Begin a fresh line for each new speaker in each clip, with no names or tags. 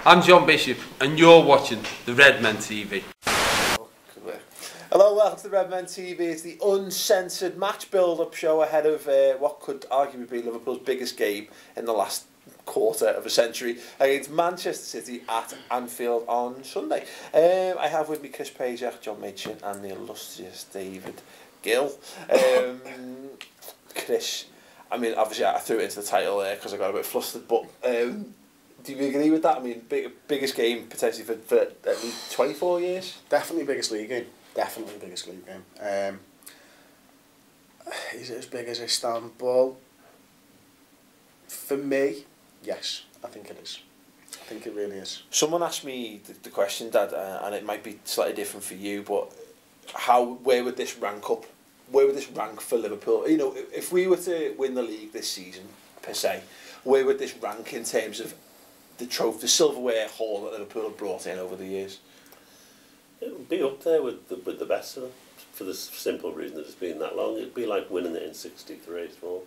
I'm John Bishop and you're watching the Redmen TV.
Hello, welcome to the Redmen TV. It's the Uncensored Match Build Up show ahead of what could arguably be Liverpool's biggest game in the last quarter of a century against Manchester City at Anfield on Sunday. I have with me Chris Pajak, John Mitchin and the illustrious David Gill. Chris, I mean, obviously I threw it into the title there because I got a bit flustered, but do you agree with that? I mean, biggest game potentially for at least 24 years?
Definitely biggest league game. Definitely biggest league game. Is it as big as Istanbul? For me, yes, I think it is. I think it really is.
Someone asked me the question, Dad, and it might be slightly different for you, but where would this rank up? Where would this rank for Liverpool? You know, if we were to win the league this season, per se, where would this rank in terms of the trophy, the silverware haul that Liverpool have brought in over the years?
It would be up there with the best of them, for the simple reason that it's been that long. It'd be like winning it in '63 as well,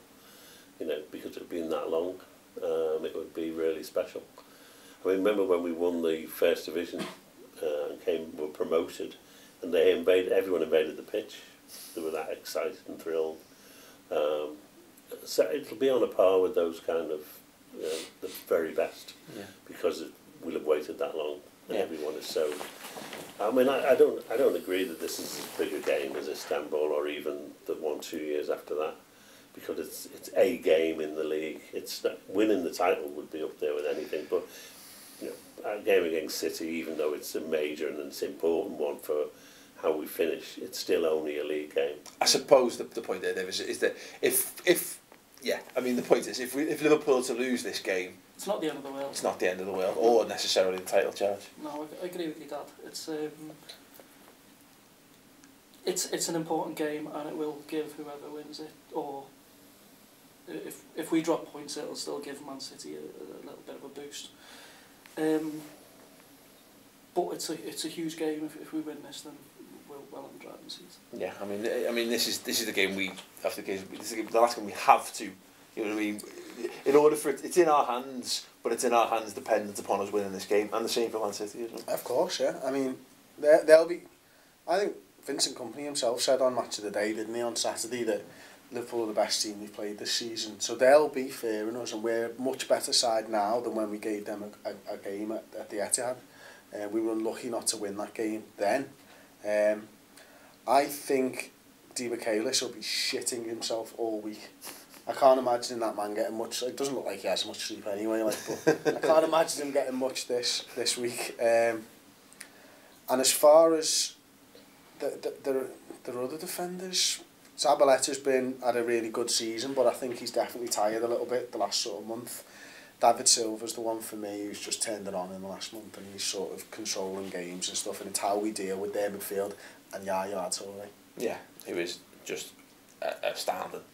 you know, because it had been that long. It would be really special. I mean, remember when we won the First Division and were promoted, and everyone invaded the pitch. They were that excited and thrilled. So it'll be on a par with those kind of the very best, because we'll have waited that long. And everyone is so. I mean, I don't agree that this is as big a game as Istanbul or even the 1-2 years after that, because it's a game in the league. It's not, winning the title would be up there with anything, but you know, our game against City, even though it's a major and it's an important one for how we finish, it's still only a league game.
I suppose the point there, Dave, is that if I mean, the point is if Liverpool to lose this game,
it's not the end of the world.
It's not the end of the world, or necessarily the title charge.
No, I agree with you, Dad. It's an important game, and it will give whoever wins it, or if we drop points, it'll still give Man City a little bit of a boost. But it's a huge game. If we win this, then we're well in the driving seat.
Yeah, I mean, this is the game this is the last game we have to. You know what I mean? In order for it's in our hands, but it's in our hands dependent upon us winning this game, and the same for Man City, isn't it?
Of course, yeah. I mean, they'll be. I think Vincent Kompany himself said on Match of the Day, didn't he, on Saturday, that Liverpool are the best team we've played this season. So they'll be fearing us, and we're a much better side now than when we gave them a game at the Etihad. We were unlucky not to win that game then. I think Divock Ellis will be shitting himself all week. I can't imagine that man getting much. It doesn't look like he has much sleep anyway. But I can't imagine him getting much this week. And as far as the other defenders, Zabaletta's had a really good season, but I think he's definitely tired a little bit the last sort of month. David Silva's the one for me who's just turned it on in the last month, and he's sort of controlling games and stuff, and it's how we deal with their midfield and Yaya Toure.
Yeah, he was just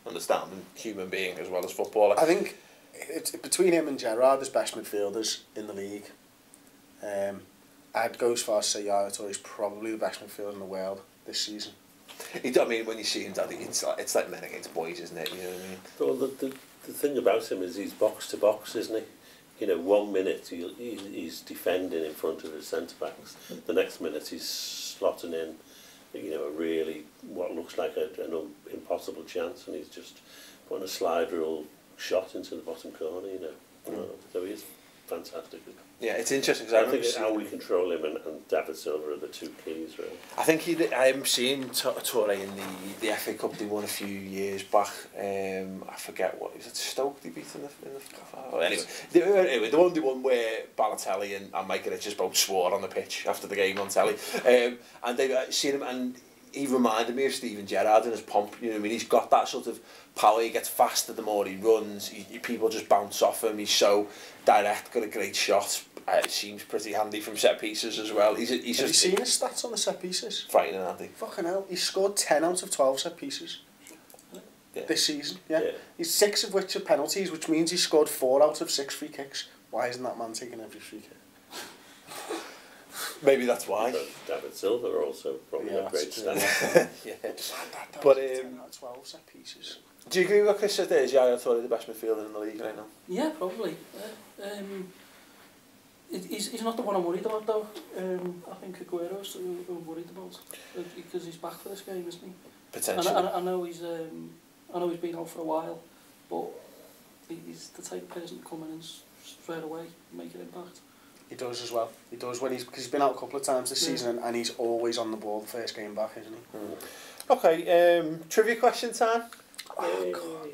understanding human being as well as footballer.
I think it's between him and Gerrard as best midfielders in the league. I'd go as far as say Yaya Toure is probably the best midfielder in the world this season.
I mean, when you see him, Daddy, it's like men against boys, isn't it? You know what I mean?
Well, the thing about him is he's box to box, isn't he? You know, 1 minute he's defending in front of his centre backs. The next minute he's slotting in, you know, a really what looks like an impossible chance, and he's just putting a slide rule shot into the bottom corner. You know, so he is fantastic.
Yeah, it's interesting because
I think how we control him and David Silva are the two keys, really.
I think I'm seeing Toure in the FA Cup they won a few years back. I forget what was it. Stoke they beat in the anyway, the one they won where Balotelli and Michaelic just both swore on the pitch after the game on telly. And they've seen him, and he reminded me of Steven Gerrard in his pomp. You know what I mean? He's got that sort of power. He gets faster the more he runs. People just bounce off him. He's so direct. Got a great shot. It seems pretty handy from set pieces as well. Have you
seen his stats on the set pieces?
Frightening, aren't they?
Fucking hell. He's scored 10 out of 12 set pieces this season. Yeah. He's 6 of which are penalties, which means he's scored 4 out of 6 free kicks. Why isn't that man taking every free kick?
Maybe that's why.
David Silva also probably a great standard.
Yeah.
But 10 out of 12 set pieces.
Do you agree with what Chris said there? Is Yaya Toure the best midfielder in the league right now?
Yeah, probably. He's not the one I'm worried about though. I think Aguero's who I'm worried about because he's back for this game, isn't he?
Potentially.
And I know he's been out for a while, but he's the type of person to come in and straight away make an impact.
He does as well. He does because he's been out a couple of times this season and he's always on the ball the first game back, isn't he?
Okay, trivia question time.
Oh,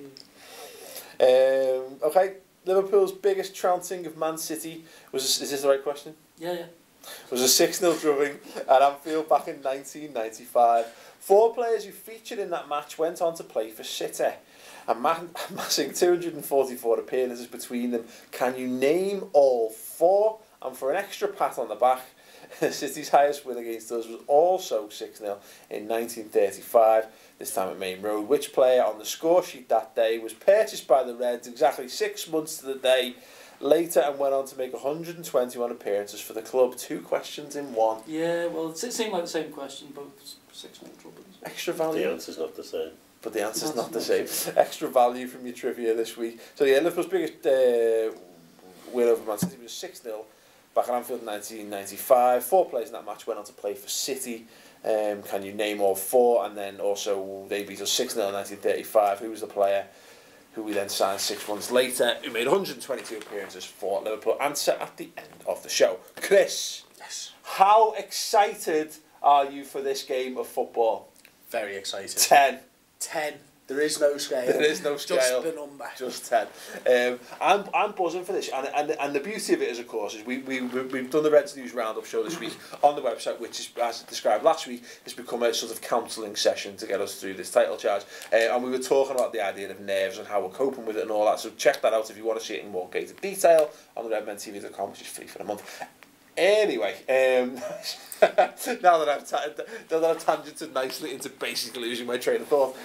okay, Liverpool's biggest trouncing of Man City is this the right question?
Yeah.
Was a 6-0 drubbing at Anfield back in 1995. 4 players who featured in that match went on to play for City, amassing 244 appearances between them. Can you name all 4? And for an extra pat on the back, City's highest win against us was also 6-0 in 1935, this time at Main Road. Which player on the score sheet that day was purchased by the Reds exactly 6 months to the day later and went on to make 121 appearances for the club? 2 questions in one.
Yeah, well, it seemed like the same question, both 6-0 drubbings.
Extra value.
The answer's not the same.
But the answer's not the same. Extra value from your trivia this week. So yeah, Liverpool's biggest win over Man City was 6-0 back at Anfield in 1995. 4 players in that match went on to play for City. Can you name all 4? And then also they beat us 6-0 in 1935. Who was the player who we then signed 6 months later, who made 122 appearances for Liverpool? Answer at the end of the show. Chris,
yes.
How excited are you for this game of football?
Very excited.
10.
10. There is no scale.
There is no scale.
Just the number.
Just 10. I'm buzzing for this, and the beauty of it is, of course, is we've done the Reds News Roundup show this week on the website, which is, as described last week, has become a sort of counselling session to get us through this title charge. And we were talking about the idea of nerves and how we're coping with it and all that. So check that out if you want to see it in more greater detail on the redmentv.com, which is free for a month. Anyway, now that I've tangented nicely into basically losing my train of thought,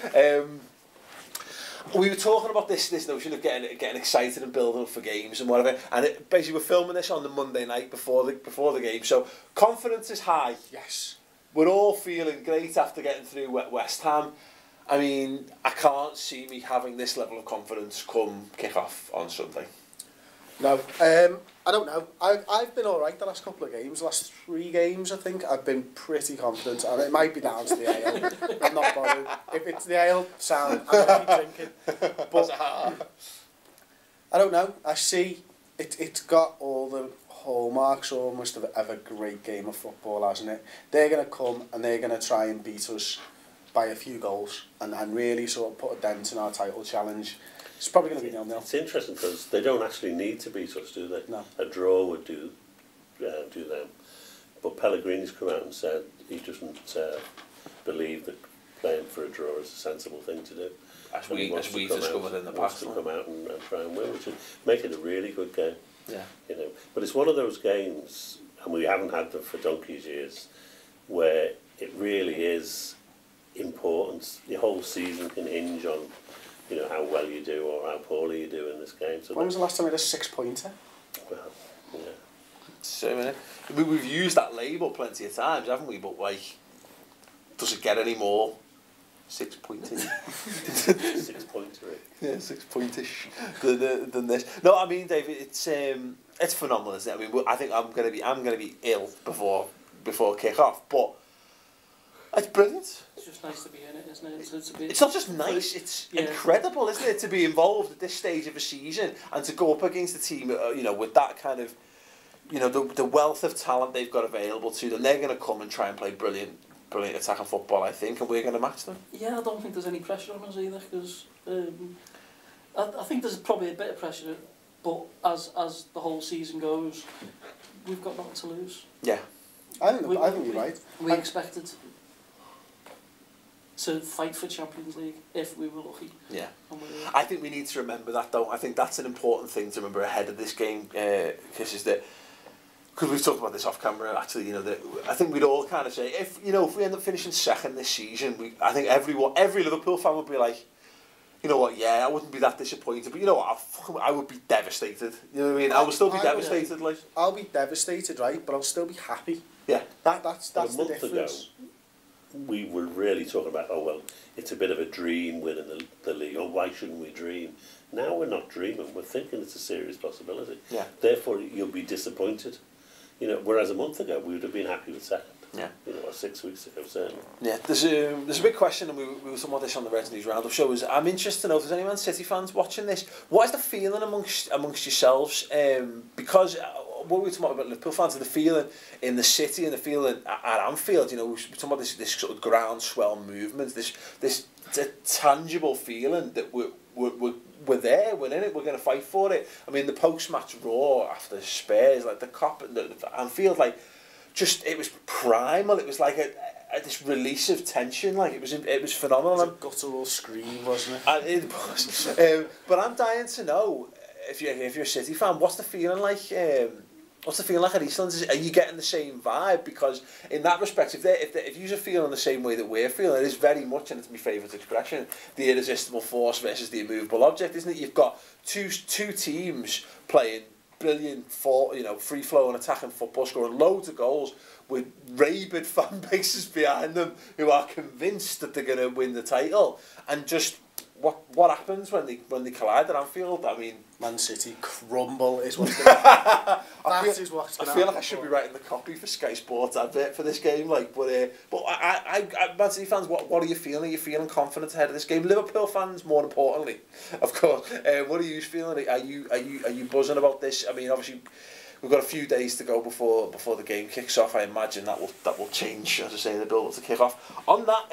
we were talking about this notion of getting excited and building up for games and whatever, and basically we're filming this on the Monday night before the game, so confidence is high.
Yes.
We're all feeling great after getting through West Ham. I mean, I can't see me having this level of confidence come kick-off on Sunday.
No, I don't know. I've been alright the last couple of games. The last 3 games, I think, I've been pretty confident. And it might be down to the ale. I'm not bothered. If it's the ale sound, I'm going to keep drinking. But I don't know. I see it's got all the hallmarks almost of a great game of football, hasn't it? They're going to come and they're going to try and beat us by a few goals and really sort of put a dent in our title challenge. It's probably going to be 0-0.
It's interesting because they don't actually need to beat us, do they?
No.
A draw would do them. But Pellegrini's come out and said he doesn't believe that playing for a draw is a sensible thing to do.
As we discovered in the past.
To come out and try and win, which would make it a really good game.
Yeah.
You know, but it's one of those games, and we haven't had them for donkey's years, where it really is important. The whole season can hinge on, you know, how well you do or how poorly you do in this game. So
when was the last time we had a 6-pointer?
Well, yeah.
So we've used that label plenty of times, haven't we? But like, does it get any more 6-pointing?
6-pointer.
Yeah, 6-pointish than this. No, I mean, David, it's phenomenal, isn't it? I mean, I think I'm gonna be ill before kick off, but it's brilliant.
It's just nice to be in it, isn't it?
It's not just nice, it's incredible, isn't it, to be involved at this stage of a season and to go up against a team, you know, with that kind of, you know, the wealth of talent they've got available to them. They're going to come and try and play brilliant attacking football, I think, and we're going to match them.
Yeah, I don't think there's any pressure on us either, because I think there's probably a bit of pressure, but as the whole season goes, we've got nothing to lose.
Yeah.
I think you're right.
We expected to fight for Champions League if we were lucky.
Yeah. I think we need to remember that, though. I think that's an important thing to remember ahead of this game, because we've talked about this off camera, actually, you know, that I think we'd all kind of say, if we end up finishing second this season, I think every Liverpool fan would be like, you know what, yeah, I wouldn't be that disappointed, but you know what, I would be devastated. You know what I mean? I would still be devastated. Like,
I'll be devastated, right, but I'll still be happy.
Yeah.
That's the
difference. Ago, we were really talking about, oh well, it's a bit of a dream winning the league, or why shouldn't we dream? Now we're not dreaming, we're thinking it's a serious possibility.
Yeah.
Therefore, you'll be disappointed. You know, whereas a month ago, we would have been happy with second.
Yeah.
You know, or 6 weeks ago, certainly.
Yeah, there's a big question, and we were talking about this on the Reds News Roundup show. I'm interested to know if there's any Man City fans watching this. What is the feeling amongst yourselves? Because what we were talking about Liverpool fans, and the feeling in the city and the feeling at Anfield. You know, we're talking about this sort of groundswell movement, this tangible feeling that we're there, we're in it, we're going to fight for it. I mean, the post-match roar after Spurs, like the Anfield, like. Just it was primal. It was like this release of tension. Like it was phenomenal.
It was a guttural scream, wasn't it?
And it was. But I'm dying to know if you're a City fan, what's the feeling like? What's the feeling like at Eastlands? Are you getting the same vibe? Because in that respect, if you're feeling the same way that we're feeling, it is very much, and it's my favourite expression, the irresistible force versus the immovable object, isn't it? You've got two teams playing brilliant, free-flowing, attacking football, scoring loads of goals with rabid fan bases behind them who are convinced that they're going to win the title. And just what happens when they collide at Anfield? I mean,
Man City crumble is what's going to happen. I
feel like I should be writing the copy for Sky Sports advert for this game. Like, but Man City fans, what are you feeling? Are you feeling confident ahead of this game? Liverpool fans, more importantly, of course. What are you feeling? Are you buzzing about this? I mean, obviously, we've got a few days to go before the game kicks off. I imagine that will change, as I say, the build up to kick off. On that,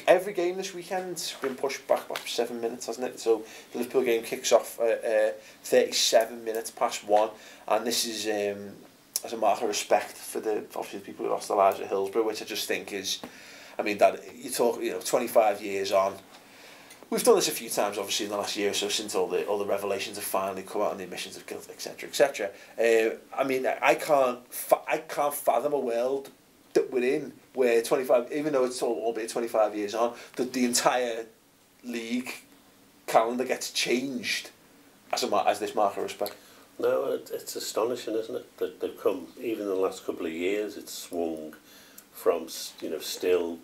every game this weekend's been pushed back by 7 minutes, hasn't it? So the Liverpool game kicks off at 37 minutes past 1, and this is as a mark of respect for obviously the people who lost their lives at Hillsborough, which I just think is, I mean, that you talk, 25 years on. We've done this a few times, obviously, in the last year or so, since all the revelations have finally come out and the admissions of guilt, etc., etc. I mean, I can't fathom a world that we're in where 25, even though it's albeit 25 years on, that the entire league calendar gets changed as this mark of respect.
No, it's astonishing, isn't it? That they've come, even in the last couple of years, it's swung from still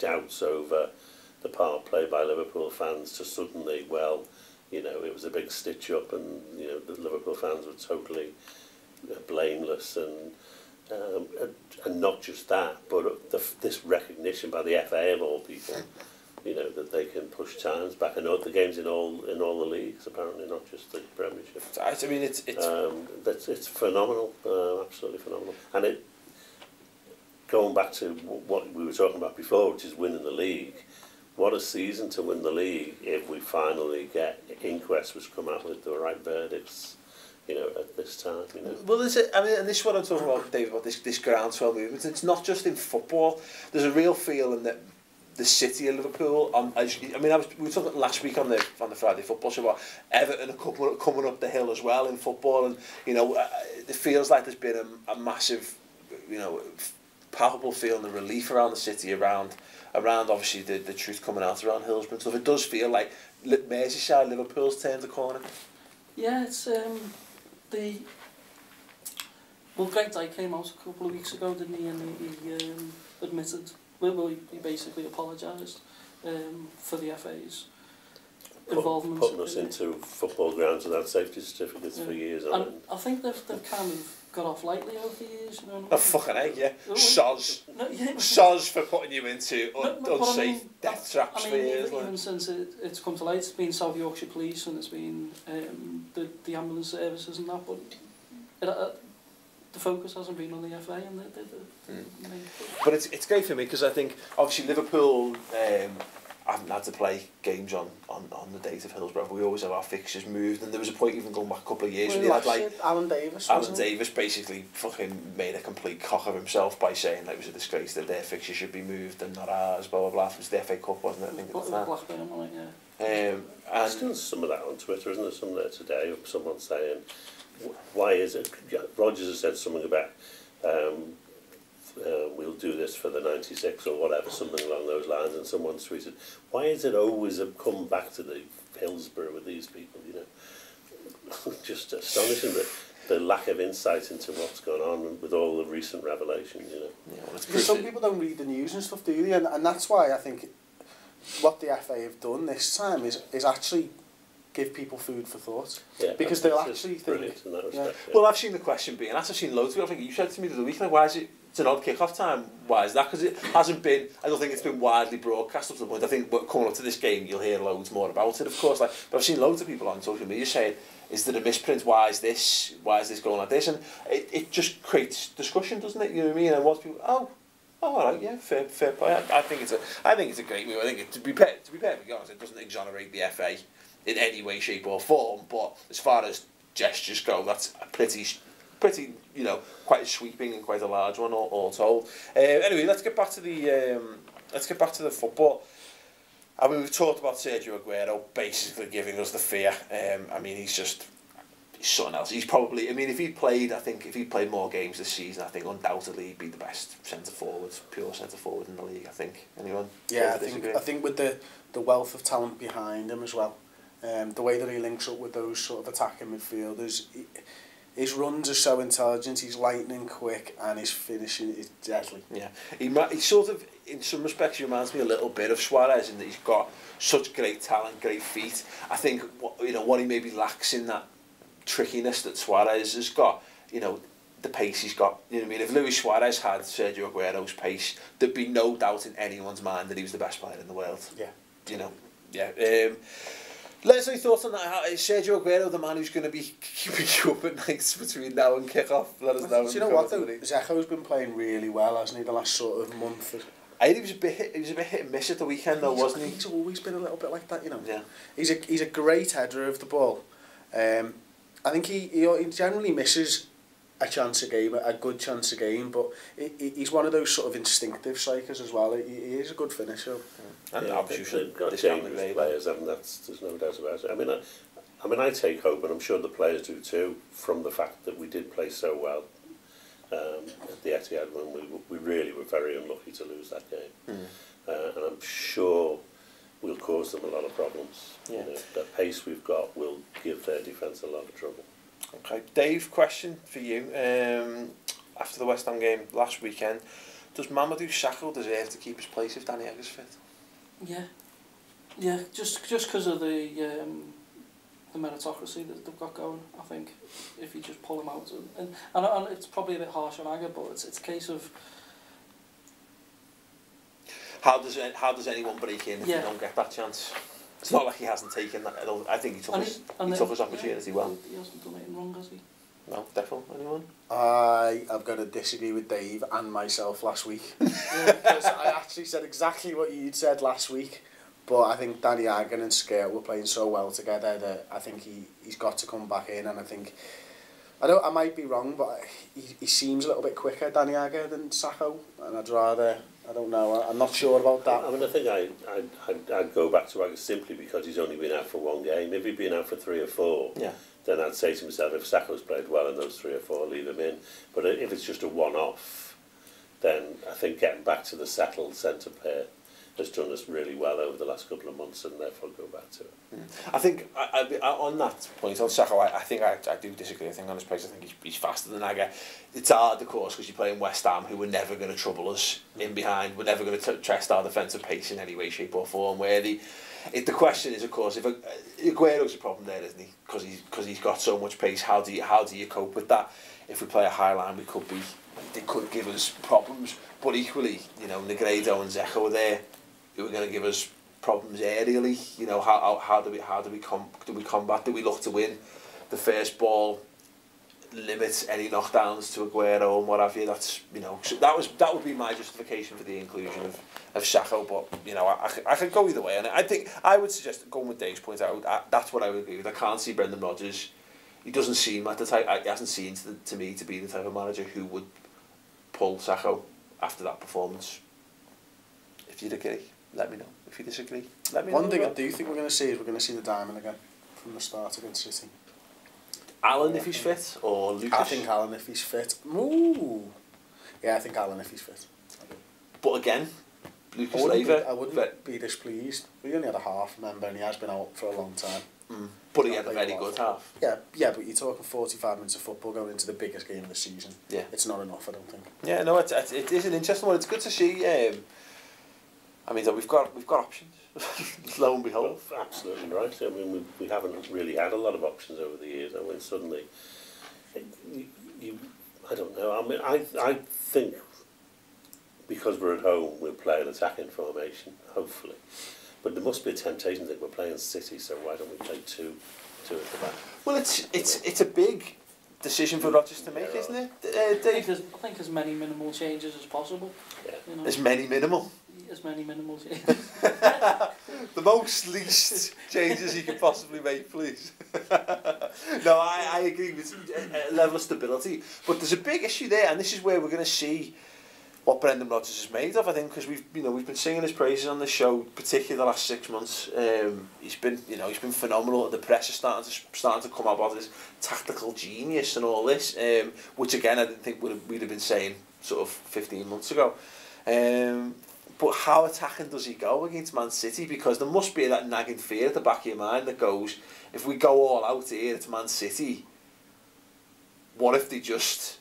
doubts over the part played by Liverpool fans to suddenly, well, it was a big stitch up, and the Liverpool fans were totally blameless, and not just that, but this recognition by the FA of all people, that they can push times back, and the games in all the leagues, apparently, not just the Premiership.
I mean,
it's phenomenal, absolutely phenomenal, and going back to what we were talking about before, which is winning the league. What a season to win the league if we finally get inquests which come out with the right verdicts, at this time.
Well, and this is what I'm talking about, Dave, about this groundswell movement. It's not just in football. There's a real feeling that the city of Liverpool. We were talking last week on the Friday football show about Everton coming up the hill as well in football, and it feels like there's been a massive, palpable feeling of relief around the city around obviously the truth coming out around Hillsborough and stuff. It does feel like Merseyside, Liverpool's turned the corner.
Yeah, it's Greg Dyke came out a couple of weeks ago, didn't he? And he admitted, he basically apologised for the FA's involvement.
Putting us into football grounds without safety certificates for years on.
And I think they've kind of got off lightly over the years.
Oh, fucking egg, yeah. Soz for putting you into unsafe death traps for years.
Even since it's come to light, it's been South Yorkshire Police and it's been the ambulance services and that, but the focus hasn't been on the FA and
But it's great for me because I think obviously Liverpool haven't had to play games on the date of Hillsborough, but we always have our fixtures moved, and there was a point even going back a couple of years where they had like
Alan Davis
basically fucking made a complete cock of himself by saying that it was a disgrace that their fixture should be moved and not ours, blah blah blah. It was the FA Cup, wasn't it? I think it was
that.
And still some of that on Twitter, isn't there? Some there today of someone saying, why is it? Rogers has said something about we'll do this for the 96 or whatever, something along those lines, and someone tweeted, why is it always come back to the Hillsborough with these people, Just astonishing the lack of insight into what's going on with all the recent revelations,
Because some people don't read the news and stuff, do they? And that's why I think what the FA have done this time is actually give people food for thought.
Yeah,
because they'll actually think...
In that respect, yeah.
Well, I've seen the question being asked, I've seen loads of people, I think you said to me the other week, like, why is it's an odd kick-off time? Why is that? Because it hasn't been, I don't think it's been widely broadcast up to the point. I think coming up to this game, you'll hear loads more about it, of course. Like, but I've seen loads of people on social media saying, is there a misprint? Why is this going like this? And it just creates discussion, doesn't it? You know what I mean? And once people, oh, all right, yeah, fair play. I think it's a great move. I think to be perfectly honest, it doesn't exonerate the FA in any way, shape or form. But as far as gestures go, that's a pretty, you know, quite a sweeping and quite a large one, all told. Anyway, let's get back to the football. I mean, we've talked about Sergio Aguero basically giving us the fear. I mean, he's something else. He's probably, I mean, if he played more games this season, I think undoubtedly he'd be the best pure centre forward in the league. I think. Anyone?
Yeah, I think with the wealth of talent behind him as well, the way that he links up with those sort of attacking midfielders, his runs are so intelligent. He's lightning quick, and his finishing is deadly. Yeah,
he sort of, in some respects, he reminds me a little bit of Suarez in that he's got such great talent, great feet. I think what he maybe lacks in that trickiness that Suarez has got, you know, the pace he's got. You know what I mean? If Luis Suarez had Sergio Aguero's pace, there'd be no doubt in anyone's mind that he was the best player in the world.
Yeah.
You know? Yeah. Let us know your thoughts on that. Is Sergio Aguero the man who's going to be keeping you up at night between now and kick-off? Let us know.
Do you know what though? Zeko's been playing really well, hasn't he, the last sort of month?
I think he was a bit hit and miss at the weekend though, wasn't he?
He's always been a little bit like that, you know.
Yeah.
He's a great header of the ball. I think he generally misses a chance a game, a good chance a game, but he's one of those sort of instinctive strikers as well. He is a good finisher.
And
yeah, they've got dangerous players, and there's no doubt about it. I mean, I take hope, and I'm sure the players do too, from the fact that we did play so well at the Etihad when we really were very unlucky to lose that game. And I'm sure we'll cause them a lot of problems.
Yeah.
You know, the pace we've got will give their defence a lot of trouble.
Okay, Dave, question for you. After the West Ham game last weekend, does Mamadou Sakho deserve to keep his place if Danny Agger's fit?
Yeah, just because of the meritocracy that they've got going. I think if you just pull him out, and it's probably a bit harsh on Agger, but it's a case of
how does anyone break in if you don't get that chance? It's not like he hasn't taken that. I think he took his opportunity well.
He hasn't done anything wrong, has he?
No, definitely. Anyone?
I've got to disagree with Dave and myself last week. Because I actually said exactly what you'd said last week. But I think Danny Agger and Skate were playing so well together that I think he's got to come back in. And I think, I might be wrong, but he seems a little bit quicker, Danny Agger, than Sakho. And I'd rather, I don't know, I'm not sure about that.
I mean, I think I'd go back to Agger simply because he's only been out for one game. If he'd been out for 3 or 4, then I'd say to myself, if Sakho's played well in those 3 or 4, leave him in. But if it's just a one-off, then I think getting back to the settled centre pair has done us really well over the last couple of months, and therefore go back to it.
I think on that point, on Sakho, I think I do disagree. I think on his pace, I think he's faster than Agger. It's hard, of course, because you're playing West Ham, who were never going to trouble us in behind. We're never going to test our defensive pace in any way, shape or form. The question is, of course, if Aguero's a problem there, isn't he? Because he's got so much pace. How do you cope with that? If we play a high line, they could give us problems. But equally, you know, Negredo and Zeko are there, who are going to give us problems aerially. You know, how do we combat? Do we look to win the first ball, limit any knockdowns to Aguero and what have you? That's, you know, so that would be my justification for the inclusion of Sakho. But you know, I could go either way, and I think I would suggest going with Dave's point out. That's what I would agree with. I can't see Brendan Rodgers. He doesn't seem like the type. He hasn't seemed to me to be the type of manager who would pull Sakho after that performance. If you'd agree, let me know. If you disagree, let me know.
One thing I do think we're going to see is the diamond again from the start against City.
Alan, if he's fit, or Lucas?
I think Alan if he's fit. Ooh. Yeah, I think Alan if he's fit.
But again, Lucas
I wouldn't be displeased. We only had a half, remember, and he has been out for a long time.
But he had a very good half.
Yeah, but you're talking 45 minutes of football going into the biggest game of the season. Yeah. It's not enough, I don't think.
Yeah, no, it is an interesting one. It's good to see. I mean, we've got options. Lo and behold.
Well, absolutely right. I mean, we haven't really had a lot of options over the years. I mean, suddenly, I don't know. I mean, I think because we're at home, we'll play an attacking formation, hopefully. But there must be a temptation that we're playing City, so why don't we play two at the back?
Well, it's a big decision for Rodgers to make, isn't it, Dave?
I think as many minimal changes as possible.
Yeah.
You know,
As many minimal.
As many minimal changes.
The most least changes you can possibly make, please. No, I agree with a level of stability, but there's a big issue there, and this is where we're going to see what Brendan Rodgers is made of. I think because we've been singing his praises on the show, particularly the last 6 months. He's been phenomenal. The press is starting to come up with his tactical genius and all this, which again I didn't think we'd have been saying sort of 15 months ago. But how attacking does he go against Man City? Because there must be that nagging fear at the back of your mind that goes, if we go all out here, it's Man City. What if they just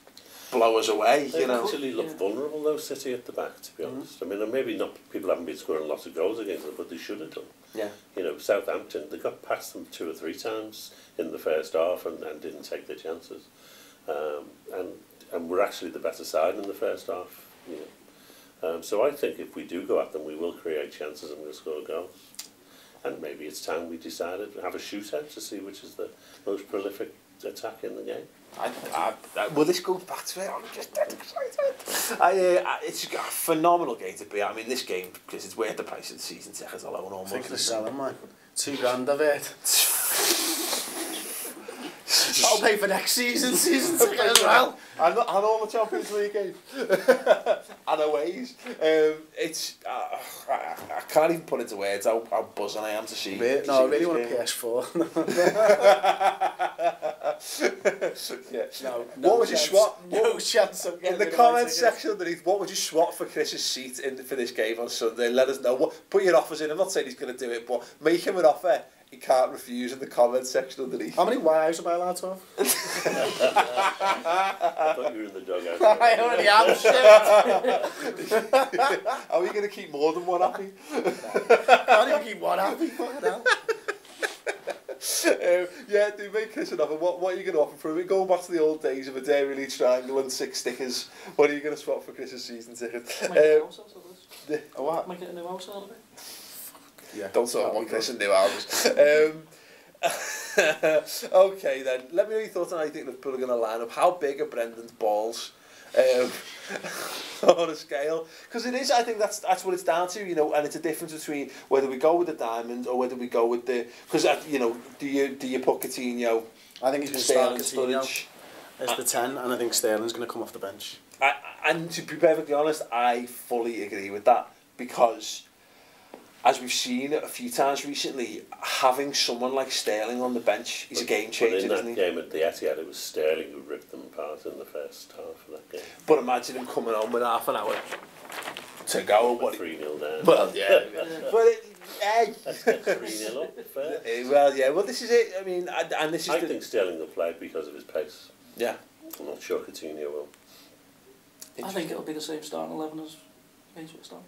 blow us away?
They actually look
Yeah.
vulnerable, though, City at the back, to be honest. I mean, maybe not. People haven't been scoring lots of goals against them, but they should have done.
Yeah.
You know, Southampton, they got past them 2 or 3 times in the first half and didn't take their chances. And we're actually the better side in the first half. You know. So I think if we do go at them, we will create chances and we'll score goals. And maybe it's time we decided to have a shootout to see which is the most prolific attack in the game.
Well, this goes back to it. I'm just dead excited. It's a phenomenal game to be at. I mean, this game, because it's worth the price of the season tickets alone almost.
I think they're selling, man. $2,000 I've heard. I'll pay for next season ticket as well.
And all the Champions League games. And aways. I can't even put into words how buzzing I am to see.
No, I really want a PS4.
Yeah.
No,
What would you swap?
No chance of getting
In the
rid of
comments
my tickets.
section underneath, what would you swap for Chris's seat for this game on Sunday? Let us know. Put your offers in. I'm not saying he's going to do it, but make him an offer he can't refuse in the comments section underneath.
How many wives am I allowed to have?
I thought you were in the dugout.
I already am, shit.
Are we going to keep more than one happy?
I can't even keep one happy. Fucking hell.
Yeah, do make Chris an offer. What are you going to offer for him? Going back to the old days of a Dairy League triangle and 6 stickers, what are you going to swap for Chris's season ticket?
Might get a house out of this.
A what?
Might get a new house out of it.
Yeah.
Don't sort of want Chris in new houses. Okay then, let me know your thoughts on how you think Liverpool are going to line up. How big are Brendan's balls on a scale? Because it is, I think that's what it's down to, you know, and it's a difference between whether we go with the diamond or whether we go with the, because you know, do you put Coutinho?
I think he's going to start Coutinho
Sturridge
as the 10, and I think Sterling's going to come off the bench.
And to be perfectly honest, I fully agree with that, because as we've seen a few times recently, having someone like Sterling on the bench is a game changer, isn't he?
But in that game at the Etihad, it was Sterling who ripped them apart in the first half of that game.
But imagine him coming on with half an hour to go.
3-0 down.
Well, yeah. But hey.
3-0 up, fair.
Well, yeah. Well, this is it. I mean, and this is.
I think Sterling will play because of his pace.
Yeah.
I'm not sure Coutinho will.
I think it'll be the same starting 11 as against West Ham.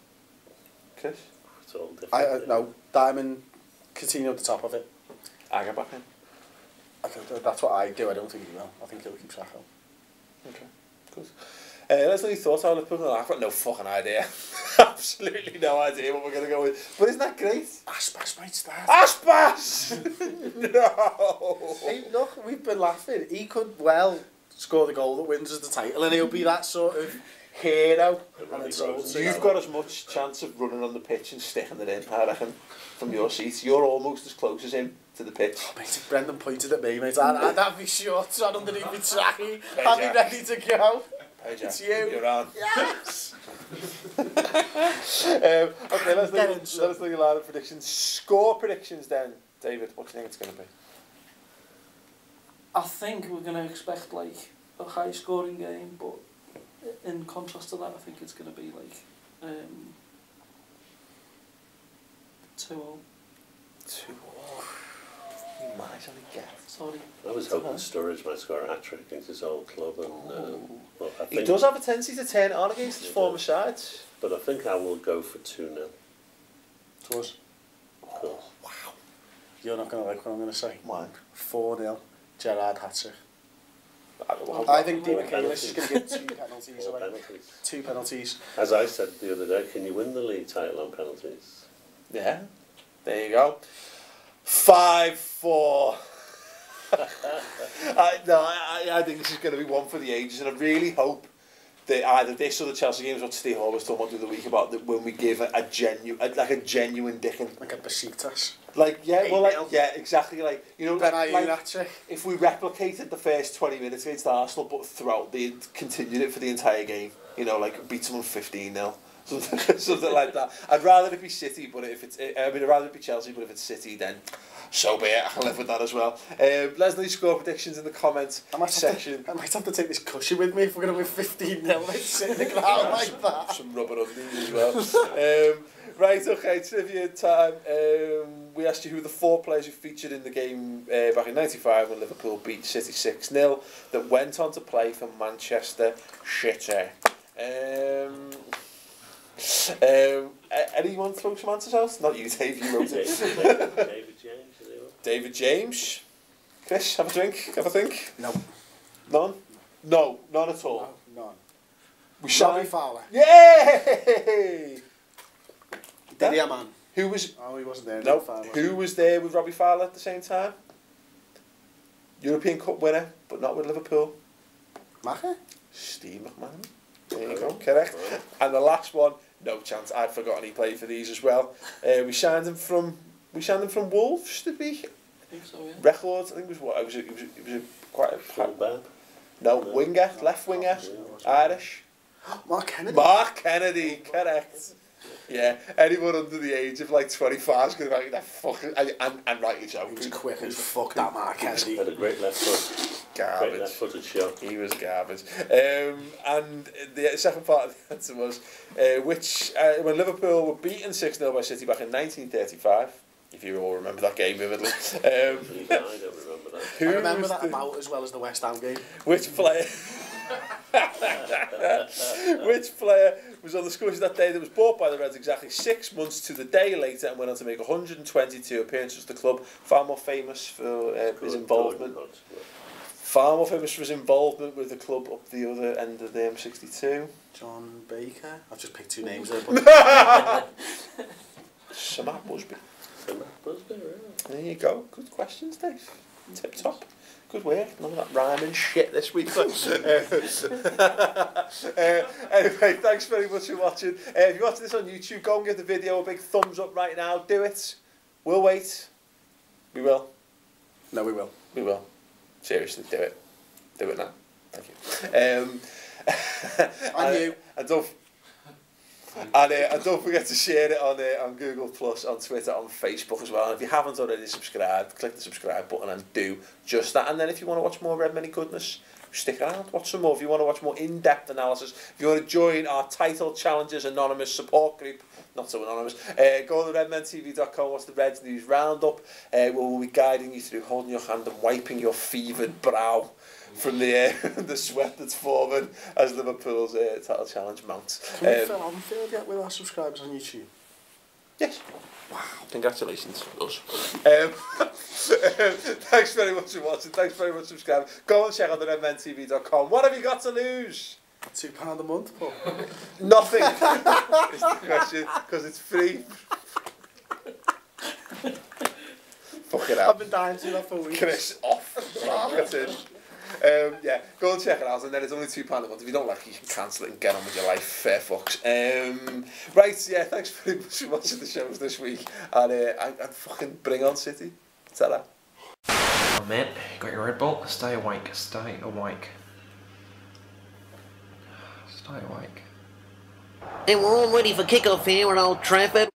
Chris?
It's all different.
No, Diamond, Coutinho at the top of it.
I get back in.
That's what I do. I don't think he will. I think he'll keep Saka.
Okay. Good. Let's know your thoughts on Liverpool. I've got no fucking idea. Absolutely no idea what we're going to go with. But isn't that great?
Aspas might start.
Aspas! No!
Hey, look, we've been laughing. He could well score the goal that wins us the title, and he'll be that sort of hero. And it's all
You've got as much chance of running on the pitch and sticking it in, I reckon, from your seat. You're almost as close as him to the pitch.
Mate, if Brendan pointed at me, mate, I'd have my shorts on underneath my trackie. I'd be ready to go.
Hey, Jack,
it's you.
You're on.
Yes!
Okay, let's look at your line of predictions. Score predictions then, David. What do you think it's going to be?
I think we're going to expect like a high scoring game, but in contrast to that, I think it's going to be like 2-0.
2-0. You might only get.
Sorry.
I was hoping Sturridge might score a hat-trick against his old club. And, well, I think,
He does have a tendency to turn it on against his former sides.
But I think I will go for 2-0.
Of course.
Of course.
Wow.
You're not going to like what I'm going to say.
Why?
4-0. Gerrard hat-trick.
Well,
I think Dean
Four
McKaylis is going to give 2 penalties
Four
away.
penalties.
2 penalties.
As I said the other day, can you win the league title on penalties?
yeah. There you go. 5-4. I think this is going to be one for the ages, and I really hope that either this or the Chelsea games, what Steve Hall was talking about the other week, about that when we give a genuine dicking.
Like a Besiktas.
Like, yeah, well,
8-0.
like, yeah, exactly. Like, you know,
Ben
like,
Ayew hat-trick.
if we replicated the first 20 minutes against Arsenal, but throughout the continued it for the entire game, you know, like beat someone 15-0, something like that. I'd rather it be City, but if it's, I'd rather it be Chelsea, but if it's City, then so be it. I can live with that as well. Let us know your score predictions in the comments section.
I might have to take this cushion with me if we're going to win 15-0. Let's sit in the ground like that.
Some rubber undies as well. Right, okay, trivia time. We asked you who the 4 players who featured in the game back in '95 when Liverpool beat City 6-0 that went on to play for Manchester City. Anyone throw some answers out? Not you, Dave, you wrote it.
David James, is he one?
David James. Chris, have a drink, have a think.
No.
None? No, none at all.
No, none.
We shall.
Robbie Fowler.
Yay!
Didier Man.
Who was?
Oh, he wasn't there.
No.
Fowler.
Who was there with Robbie Fowler at the same time? European Cup winner, but not with Liverpool.
Macher?
Steve McMahon. There you go, correct. And the last one, no chance. I'd forgotten he played for these as well. We signed him from Wolves, did we?
I think so, yeah.
Records, I think it was what? It was a quite a
Full-back.
no winger, left winger, Irish.
Mark Kennedy.
Mark Kennedy, correct. Yeah, anyone under the age of like 25 is going to be like that fucking, and rightly so.
He was quick as fuck, that Mark Kennedy.
Had a great left foot.
Garbage.
Great left-footed shot.
He was garbage. And the second part of the answer was when Liverpool were beaten 6-0 by City back in 1935, if you all remember that game vividly.
I don't remember that.
I remember that about as well as the West Ham game.
Which player? Which player was on the score sheet that day that was bought by the Reds exactly 6 months to the day later and went on to make 122 appearances at the club? Far more famous for his involvement. Far more famous for his involvement with the club up the other end of the M62.
John Baker. I've just picked 2 names there. But
Sir Matt Busby.
Busby, right.
There you go. Good questions, Dave. Tip top. Good work. None of that rhyming shit this week. Anyway, thanks very much for watching. If you're watching this on YouTube, go and give the video a big thumbs up right now. Do it. We'll wait. We will.
no, we will.
We will. Seriously, do it. Do it now. Thank you.
And you.
And don't forget to share it on Google Plus, on Twitter, on Facebook as well. And if you haven't already subscribed, click the subscribe button and do just that. And then if you want to watch more Redmen goodness, stick around, watch some more. If you want to watch more in-depth analysis, if you want to join our Title Challenges Anonymous support group, not so anonymous, go to redmentv.com, watch the Reds News Roundup. We'll be guiding you through holding your hand and wiping your fevered brow from the sweat that's forming as Liverpool's title challenge mounts.
Can we fill on-field yet with our subscribers on YouTube?
Yes. Wow. Congratulations, us. Thanks very much for watching. Thanks very much for subscribing. Go and check out the redmentv.com. What have you got to lose?
£2 a month, Paul.
Nothing. Is the question, because it's free. Fuck it out.
I've been dying to do that for weeks.
Chris off marketing. Yeah, go and check it out, and then it's only £2 a month. If you don't like it, you can cancel it and get on with your life. Fair fucks. Right, yeah, thanks very much for watching the shows this week, and fucking bring on City. Ta-ra.
Oh, mate, got your Red Bull? Stay awake, stay awake. Stay awake.
And we're all ready for kickoff here at Old Trafford.